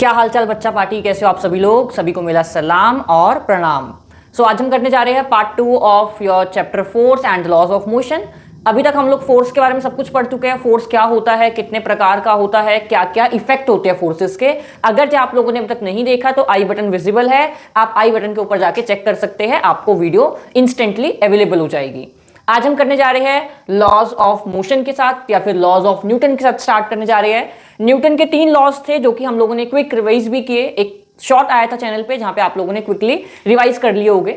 क्या हालचाल बच्चा पार्टी, कैसे हो आप सभी लोग? सभी को मेरा सलाम और प्रणाम। आज हम करने जा रहे हैं part 2 of your chapter force and laws of motion. अभी तक हम लोग फोर्स के बारे में सब कुछ पढ़ चुके हैं। फोर्स क्या होता है, कितने प्रकार का होता है, क्या क्या इफेक्ट होते हैं फोर्सेस के। अगर जो आप लोगों ने अभी तक नहीं देखा तो आई बटन विजिबल है, आप आई बटन के ऊपर जाके चेक कर सकते हैं, आपको वीडियो इंस्टेंटली अवेलेबल हो जाएगी। आज हम करने जा रहे हैं लॉज ऑफ मोशन के साथ या फिर लॉज ऑफ न्यूटन के साथ स्टार्ट करने जा रहे हैं। न्यूटन के 3 लॉज थे जो कि हम लोगों ने क्विक रिवाइज भी किए। एक शॉर्ट आया था चैनल पे जहां पे आप लोगों ने क्विकली रिवाइज कर लिए होंगे।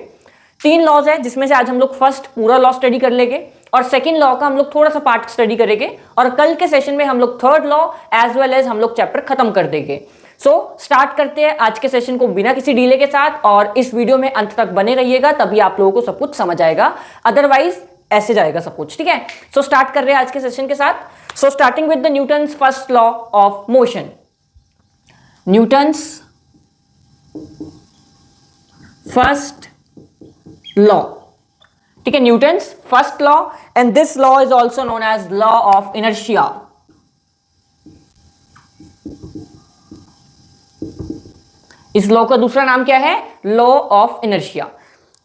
3 लॉज है जिसमें से आज हम लोग फर्स्ट पूरा लॉ स्टडी कर लेंगे और सेकंड लॉ का हम लोग थोड़ा सा पार्ट स्टडी करेंगे और कल के सेशन में हम लोग third law as well as हम लोग चैप्टर खत्म कर देंगे। स्टार्ट करते हैं आज के सेशन को बिना किसी डिले के साथ और इस वीडियो में अंत तक बने रहिएगा, तभी आप लोगों को सब कुछ समझ आएगा, अदरवाइज ऐसे जाएगा सब कुछ। ठीक है, स्टार्ट कर रहे हैं आज के सेशन के साथ। Starting with the Newton's first law of motion. Newton's first law, ठीक है, Newton's first law and this law is also known as law of inertia. इस लॉ का दूसरा नाम क्या है? Law of inertia.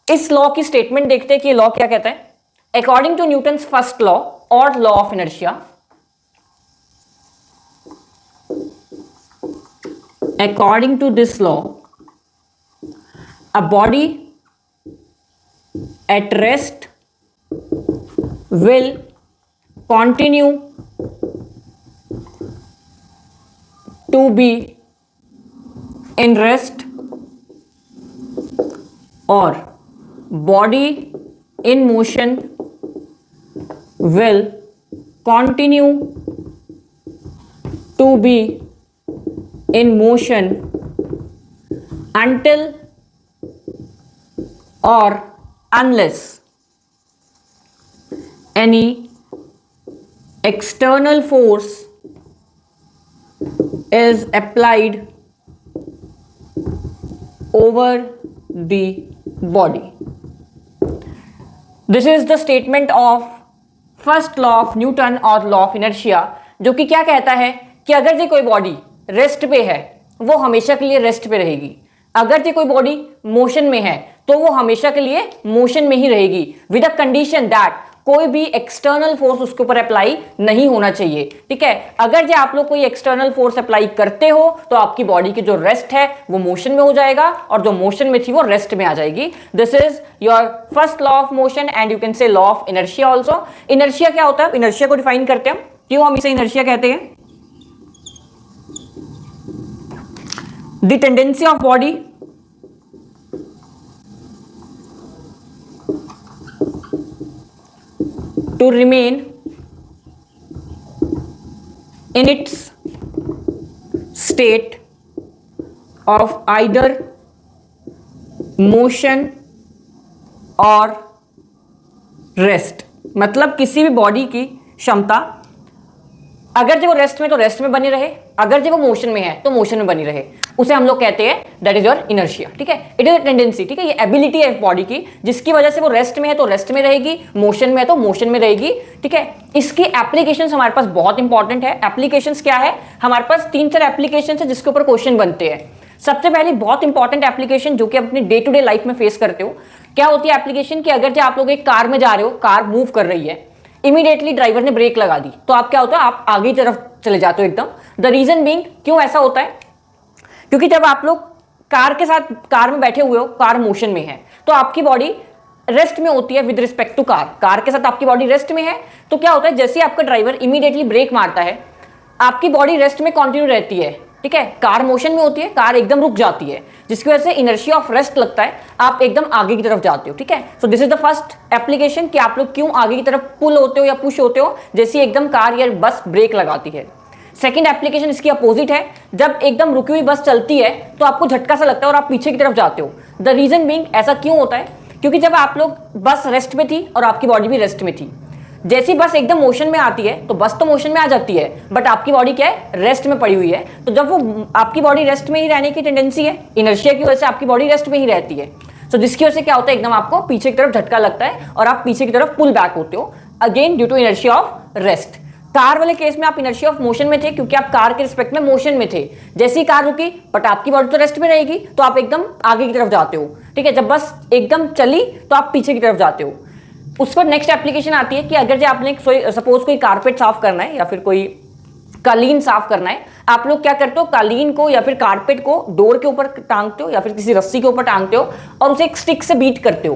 इस लॉ की स्टेटमेंट देखते हैं कि लॉ क्या कहता है। According to Newton's first law or law of inertia, according to this law, a body at rest will continue to be in rest or body in motion will continue to be in motion until or unless any external force is applied over the body. This is the statement of first law of Newton और law of inertia, जो कि क्या कहता है कि अगर जी कोई body rest पे है वो हमेशा के लिए रेस्ट पे रहेगी, अगर जी कोई बॉडी मोशन में है तो वो हमेशा के लिए मोशन में ही रहेगी, विद अ कंडीशन दैट कोई भी एक्सटर्नल फोर्स उसके ऊपर अप्लाई नहीं होना चाहिए। ठीक है, अगर जो आप लोग कोई एक्सटर्नल फोर्स अप्लाई करते हो तो आपकी बॉडी की जो रेस्ट है वो मोशन में हो जाएगा और जो मोशन में थी वो रेस्ट में आ जाएगी। This is your first law of motion and you can say law of inertia also. Inertia क्या होता है? इनर्शिया को डिफाइन करते हैं, क्यों हम इसे इनर्शिया कहते हैं? The tendency of body to remain in its state of either motion or rest। मतलब किसी भी बॉडी की क्षमता अगर जब वो रेस्ट में तो रेस्ट में बनी रहे, अगर जब वो मोशन में है तो मोशन में बनी रहे, उसे हम लोग कहते हैं दैट इज योर इनर्शिया। ठीक है, इट इज अ टेंडेंसी, ठीक है, ये एबिलिटी है बॉडी की जिसकी वजह से वो रेस्ट में है तो रेस्ट में रहेगी, मोशन में है तो मोशन में रहेगी। ठीक है, इसकी एप्लीकेशंस हमारे पास बहुत इंपॉर्टेंट है। एप्लीकेशंस क्या है? हमारे पास 3-4 एप्लीकेशंस है जिसके ऊपर क्वेश्चन बनते हैं। सबसे पहली बहुत इंपॉर्टेंट एप्लीकेशन जो कि अपनी डे टू डे लाइफ में फेस करते हो, क्या होती है एप्लीकेशन कि अगर जो आप लोग एक कार में जा रहे हो, कार मूव कर रही है, इमीडिएटली ड्राइवर ने ब्रेक लगा दी तो आप क्या होता है? आप आगे की तरफ चले जाते हो एकदम। द रीजन बीइंग, क्यों ऐसा होता है? क्योंकि जब आप लोग कार के साथ कार में बैठे हुए हो, कार मोशन में है तो आपकी बॉडी रेस्ट में होती है with respect to car. Car के साथ आपकी बॉडी रेस्ट में है तो क्या होता है? जैसे आपका ड्राइवर इमीडिएटली ब्रेक मारता है, आपकी बॉडी रेस्ट में कंटिन्यू रहती है। ठीक है, कार मोशन में होती है, कार एकदम रुक जाती है, जिसकी वजह से इनर्शिया ऑफ रेस्ट लगता है, आप एकदम आगे की तरफ जाते हो। ठीक है, so this is the first application कि आप लोग क्यों आगे की तरफ पुल होते हो या पुश होते हो जैसे एकदम कार या बस ब्रेक लगाती है। सेकंड एप्लीकेशन इसकी अपोजिट है, जब एकदम रुकी हुई बस चलती है तो आपको झटका सा लगता है और आप पीछे की तरफ जाते हो। द रीजन बीइंग, ऐसा क्यों होता है? क्योंकि जब आप लोग बस रेस्ट में थी और आपकी बॉडी भी रेस्ट में थी, जैसी बस एकदम मोशन में आती है तो बस तो मोशन में आ जाती है बट आपकी बॉडी क्या है? रेस्ट में पड़ी हुई है। तो जब वो आपकी बॉडी रेस्ट में ही रहने की टेंडेंसी है, इनर्शिया की वजह से आपकी बॉडी रेस्ट में ही रहती है। सो जिसकी वजह से क्या होता है? एकदम आपको पीछे की तरफ झटका लगता है और आप पीछे की तरफ पुल बैक होते हो, again due to inertia of rest. Car वाले केस में आप इनर्शिया ऑफ मोशन में थे क्योंकि आप कार के रिस्पेक्ट में मोशन में थे। जैसी कार रुकी बट आपकी बॉडी तो रेस्ट में रहेगी तो आप एकदम आगे की तरफ जाते हो, ठीक है। जब बस एकदम चली तो आप पीछे की तरफ जाते हो। उस पर नेक्स्ट एप्लीकेशन आती है कि अगर जो आपने सपोज कोई कारपेट साफ करना है या फिर कोई कालीन साफ करना है, आप लोग क्या करते हो, कालीन को या फिर कारपेट को डोर के ऊपर टांगते हो या फिर किसी रस्सी के ऊपर टांगते हो और उसे एक स्टिक से बीट करते हो।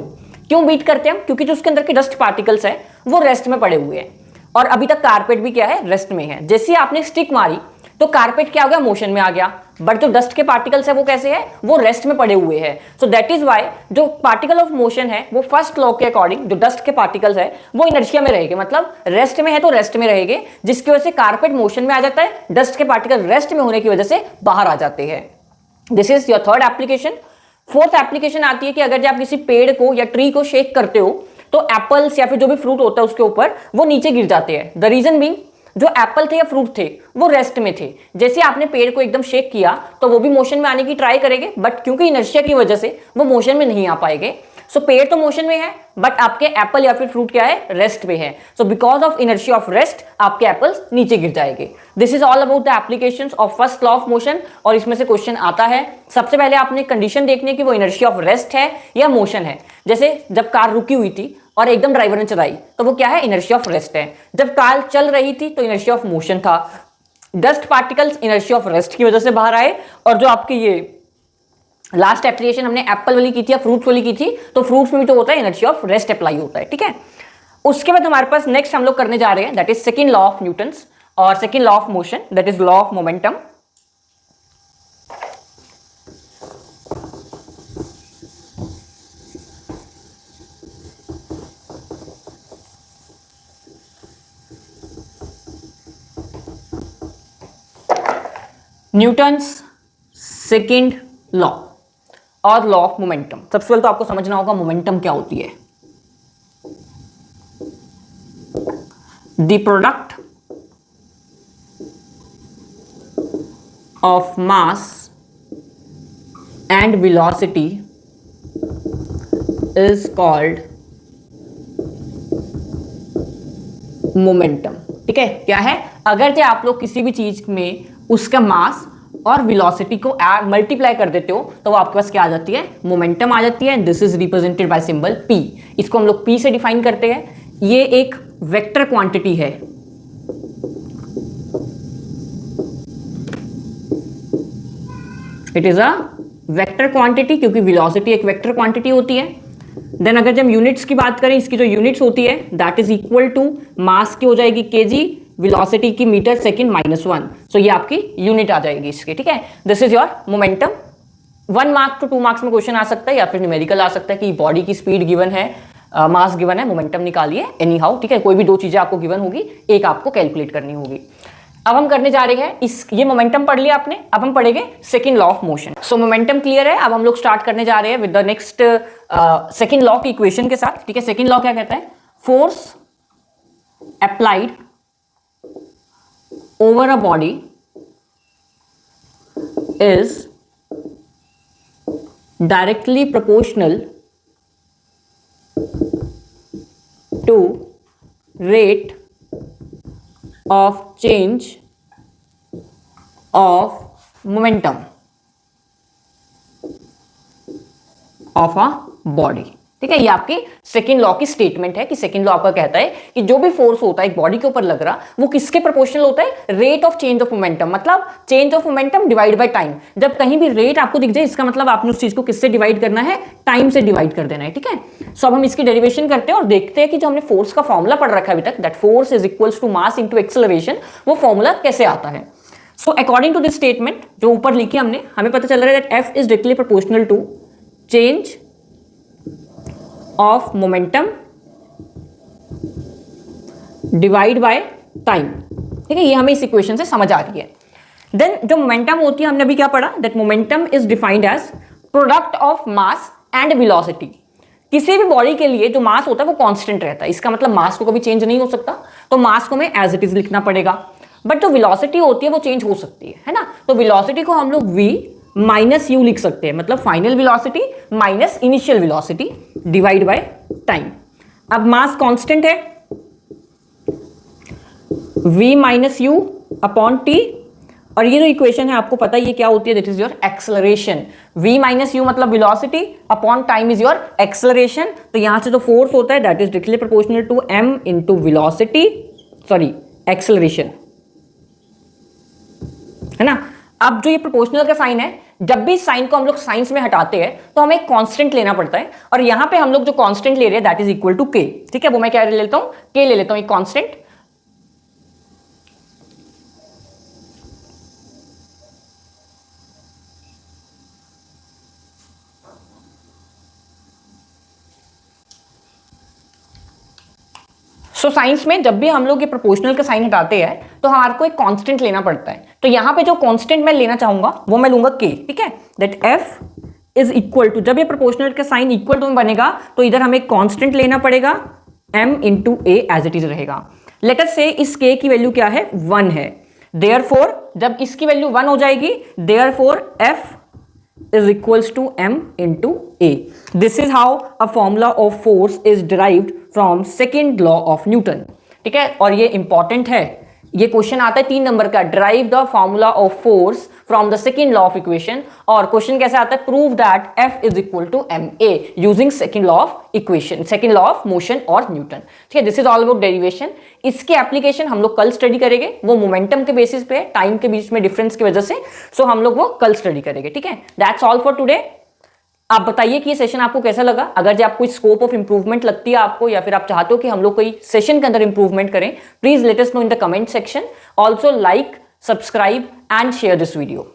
क्यों बीट करते हैं हम? क्योंकि जो उसके अंदर के डस्ट पार्टिकल्स है वो रेस्ट में पड़े हुए हैं और अभी तक कारपेट भी क्या है, रेस्ट में है। जैसे आपने स्टिक मारी तो कारपेट क्या हो गया, मोशन में आ गया, बट जो डस्ट के पार्टिकल्स है वो कैसे है, वो रेस्ट में पड़े हुए हैं। सो दैट इज वाई जो पार्टिकल ऑफ मोशन है वो फर्स्ट लॉ के अकॉर्डिंग जो डस्ट के पार्टिकल्स है वो इनर्शिया में रहेंगे, मतलब रेस्ट में है तो रेस्ट में रहेंगे, जिसकी वजह से कारपेट मोशन में आ जाता है, डस्ट के पार्टिकल रेस्ट में होने की वजह से बाहर आ जाते हैं। This is your third application. Fourth application आती है कि अगर आप किसी पेड़ को या ट्री को शेक करते हो तो एप्पल्स या फिर जो भी फ्रूट होता है उसके ऊपर वो नीचे गिर जाते हैं। द रीजन बीइंग जो एप्पल थे या फ्रूट थे वो रेस्ट में थे। जैसे आपने पेड़ को एकदम शेक किया तो वो भी मोशन में आने की ट्राई करेंगे, बट क्योंकि इनर्शिया की वजह से वो मोशन में नहीं आ पाएंगे। सो पेड़ तो मोशन में है बट आपके एप्पल या फिर फ्रूट क्या है, रेस्ट में है। So because of inertia of rest आपके एप्पल्स नीचे गिर जाएंगे। This is all about the applications of first law of motion. और इसमें से क्वेश्चन आता है, सबसे पहले आपने कंडीशन देखनी कि वो इनर्शिया ऑफ रेस्ट है या मोशन है। जैसे जब कार रुकी हुई थी और एकदम ड्राइवर ने चलाई तो वो क्या है, इनर्शिया ऑफ रेस्ट है। जब कार चल रही थी तो इनर्शिया ऑफ मोशन था। Dust particles inertia of rest की वजह से बाहर आए। और जो आपके ये लास्ट एप्लीकेशन हमने एप्पल वाली की थी या फ्रूट्स वाली की थी, तो फ्रूट्स में भी तो होता है इनर्शिया ऑफ रेस्ट अप्लाई होता है, ठीक है। उसके बाद हमारे पास नेक्स्ट हम लोग करने जा रहे हैं, that is second law of Newton's और second law of motion, that is law of momentum. Newton's second law और लॉ ऑफ मोमेंटम। सबसे पहले तो आपको समझना होगा मोमेंटम क्या होती है। The product of mass and velocity is called momentum, ठीक है। क्या है, अगर जो आप लोग किसी भी चीज में उसका मास और वेलोसिटी को मल्टीप्लाई कर देते हो तो वो आपके पास क्या आ जाती है, मोमेंटम आ जाती है। This is represented by symbol P। इसको हम लोग P से डिफाइन करते हैं। ये एक वेक्टर क्वांटिटी है। It is a vector quantity क्योंकि वेलोसिटी एक वेक्टर क्वांटिटी होती है। देन अगर जब यूनिट्स की बात करें, इसकी जो यूनिट्स होती है that is equal to mass की हो जाएगी kg, वेलोसिटी की मीटर सेकंड -1। सो ये आपकी यूनिट आ जाएगी इसकी, ठीक है। This is your momentum. 1 mark to 2 marks में क्वेश्चन आ सकता है या फिर न्यूमेरिकल आ सकता है कि बॉडी की स्पीड गिवन है, मास गिवन है, मोमेंटम निकालिए एनी हाउ, ठीक है। कोई भी 2 चीजें आपको गिवन होगी, एक आपको कैलकुलेट करनी होगी। अब हम करने जा रहे हैं ये मोमेंटम पढ़ लिया आपने, अब हम पढ़ेंगे second law of motion. So momentum clear है। अब हम लोग स्टार्ट करने जा रहे हैं with the next second law की इक्वेशन के साथ, ठीक है। सेकंड लॉ क्या कहता है, force applied over a body is directly proportional to rate of change of momentum of a body, ठीक है। ये आपकी सेकंड लॉ की स्टेटमेंट है कि सेकंड लॉ आपका कहता है कि जो भी फोर्स होता है एक बॉडी के ऊपर लग रहा वो किसके प्रोपोर्शनल होता है, rate of change of momentum, मतलब change of momentum divide by time. जब कहीं भी रेट आपको दिख जाए इसका मतलब आपने उस चीज को किससे डिवाइड करना है, टाइम से डिवाइड कर देना है, ठीक है। सो अब हम इसकी डेरिवेशन करते हैं और देखते हैं कि जो हमने फोर्स का फॉर्मूला पढ़ रखा है अभी तक, that force is equals to mass into acceleration, वो फॉर्मूला कैसे आता है। So according to this statement जो ऊपर लिखी हमने, हमें पता चल रहा है that F is directly proportional to change of momentum divide by time, ठीक है। ये हमें इस इक्वेशन से समझ आ रही है। देन जो मोमेंटम होती है हमने अभी क्या पढ़ा, that momentum is defined as product of mass and velocity. किसी भी बॉडी के लिए जो मास होता है वो कांस्टेंट रहता है, इसका मतलब मास को कभी चेंज नहीं हो सकता, तो मास को हमें एज इट इज लिखना पड़ेगा। बट जो वेलोसिटी होती है वो चेंज हो सकती है ना, तो वेलोसिटी को हम लोग v माइनस यू लिख सकते हैं, मतलब final velocity minus initial velocity divide by time. अब मास कांस्टेंट है v minus you upon T, और ये जो इक्वेशन है आपको पता ही है क्या होती है, that is your acceleration. v minus u मतलब velocity upon time is your acceleration. तो यहां से जो फोर्स होता है that is directly proportional to m into velocity, sorry acceleration, है ना। अब जो ये प्रोपोर्शनल का साइन है, जब भी साइन को हम लोग साइंस में हटाते हैं तो हमें एक कांस्टेंट लेना पड़ता है, और यहां पे हम लोग जो कांस्टेंट ले रहे हैं that is equal to k। ठीक है, वो मैं क्या ले लेता हूं, k ले लेता हूं एक कांस्टेंट। सो साइंस में जब भी हम लोग ये प्रोपोर्शनल का साइन हटाते हैं तो हमारे को एक कांस्टेंट लेना पड़ता है। तो यहां पे जो कांस्टेंट मैं लेना चाहूंगा वो मैं लूंगा k। ठीक है, that f is equal to, जब ये प्रोपोर्शनल का साइन इक्वल टू में बनेगा तो इधर हमें कांस्टेंट लेना पड़ेगा, m into a as it is रहेगा। लेट अस से इस k की वैल्यू क्या है, 1 है। देयरफॉर जब इसकी वैल्यू 1 हो जाएगी, therefore f is equals to m into a. This is how a formula of force is derived from second law of Newton. ठीक है, और ये इंपॉर्टेंट है, ये क्वेश्चन आता है 3 नंबर का, derive the formula of force from the second law of equation. और क्वेश्चन कैसे आता है, prove that F is equal to ma using second law of equation, second law of motion और न्यूटन। ठीक है, this is all about derivation. इसके application हम लोग कल स्टडी करेंगे, वो मोमेंटम के बेसिस पे, टाइम के बीच में डिफरेंस की वजह से, सो हम लोग वो कल स्टडी करेंगे। ठीक है, दैट्स ऑल फॉर टुडे। आप बताइए कि ये सेशन आपको कैसा लगा। अगर जो आपको स्कोप ऑफ इंप्रूवमेंट लगती है आपको, या फिर आप चाहते हो कि हम लोग कोई सेशन के अंदर इंप्रूवमेंट करें, please let us know in the comment section. Also like, subscribe and share this video.